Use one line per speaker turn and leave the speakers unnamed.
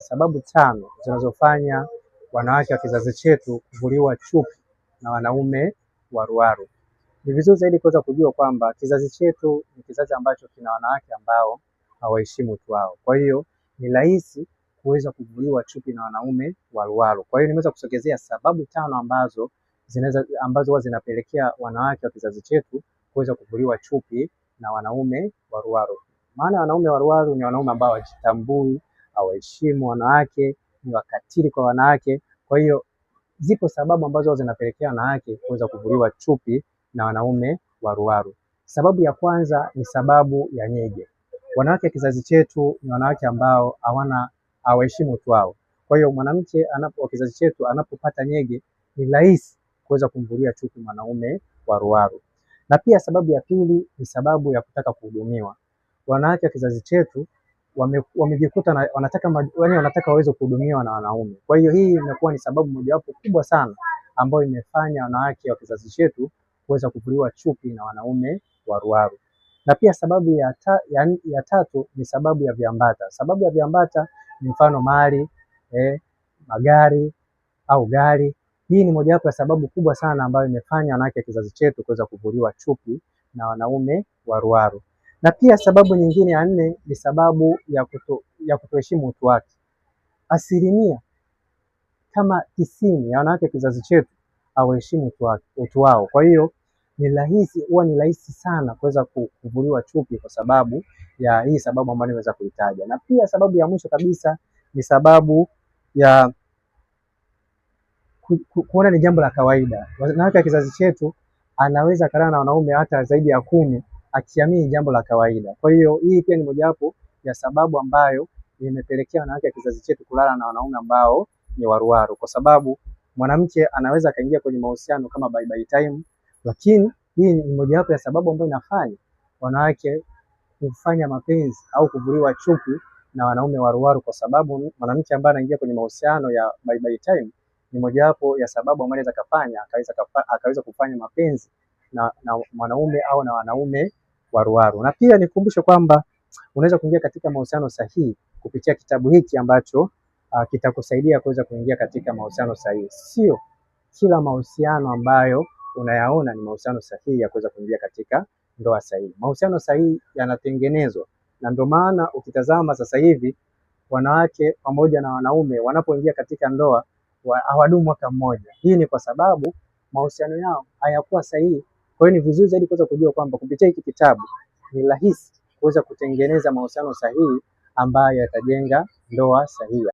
Sababu 5 zinazofanya wanawake wa kizazi chetu kuvuliwa chupi na wanaume waruwaru. Ni vizuri zaidi kuweza kujua kwamba kizazi chetu ni kizazi ambacho kina wanawake ambao hawaheshimu utu wao. Kwa hiyo ni rahisi kuweza kuvuliwa chupi na wanaume waruwaru. Kwa hiyo nimeweza kusogezea sababu 5 ambazo huwa zinapelekea wanawake wa kizazi chetu kuweza kuvuliwa chupi na wanaume waruwaru. Maana wanaume waruwaru ni wanaume ambao hawajitambui, hawaheshimu wanawake, ni wakatili kwa wanawake. Kwa hiyo zipo sababu ambazo zinapelekea wanawake kuweza kuvuliwa chupi na wanaume waruwaru. Sababu ya kwanza ni sababu ya nyege. Wanawake wa kizazi chetu ni wanawake ambao hawaheshimu utu wao. Kwa hiyo mwanamke wa kizazi chetu anapopata nyege ni rahisi kuweza kumvulia chupi mwanaume waruwaru. Na pia sababu ya pili ni sababu ya kutaka kuhudumiwa. Wanawake wa kizazi chetu wamejikuta wanataka waweze kuhudumiwa na wanaume. Kwa hiyo hii imekuwa ni sababu mojawapo kubwa sana ambayo imefanya wanawake wa kizazi chetu kuweza kuvuliwa chupi na wanaume waruwaru. Na pia sababu ya tatu ni sababu ya viambata. Sababu ya viambata ni mfano mali, magari au gari. Hii ni mojawapo ya sababu kubwa sana ambayo imefanya wanawake wa kizazi chetu kuweza kuvuliwa chupi na wanaume waruwaru. Na pia sababu nyingine ya 4 ni sababu ya kutoheshimu utu wake. Asilimia kama 90 ya wanawake wa kizazi chetu hawaheshimu utu wao. Kwa hiyo huwa ni rahisi sana kuweza kuvuliwa chupi kwa sababu ya hii sababu ambayo nimeweza kuitaja. Na pia sababu ya mwisho kabisa ni sababu ya kuona ni jambo la kawaida. Wanawake wa kizazi chetu anaweza kulala na wanaume hata zaidi ya 10 akiamini jambo la kawaida. Kwa hiyo hii pia ni mojawapo ya sababu ambayo imepelekea wanawake wa kizazi chetu kulala na wanaume ambao ni waruwaru, kwa sababu mwanamke anaweza akaingia kwenye mahusiano kama bye time, lakini hii ni mojawapo ya sababu ambayo inafanya wanawake kufanya mapenzi au kuvuliwa chupi na wanaume waruwaru, kwa sababu mwanamke ambaye anaingia kwenye mahusiano ya bye time ni mojawapo ya sababu ambayo inaweza kufanya akaweza kufanya mapenzi na mwanaume au na wanaume waruwaru. Na pia nikumbushe kwamba unaweza kuingia katika mahusiano sahihi kupitia kitabu hiki ambacho kitakusaidia kuweza kuingia katika mahusiano sahihi. Sio kila mahusiano ambayo unayaona ni mahusiano sahihi ya kuweza kuingia katika ndoa sahihi. Mahusiano sahihi yanatengenezwa, na ndio maana ukitazama sasa hivi wanawake pamoja na wanaume wanapoingia katika ndoa hawadumu mwaka mmoja. Hii ni kwa sababu mahusiano yao hayakuwa sahihi. Kwa hiyo ni vizuri zaidi kuweza kujua kwamba kupitia hiki kitabu ni rahisi kuweza kutengeneza mahusiano sahihi ambayo yatajenga ndoa sahihi.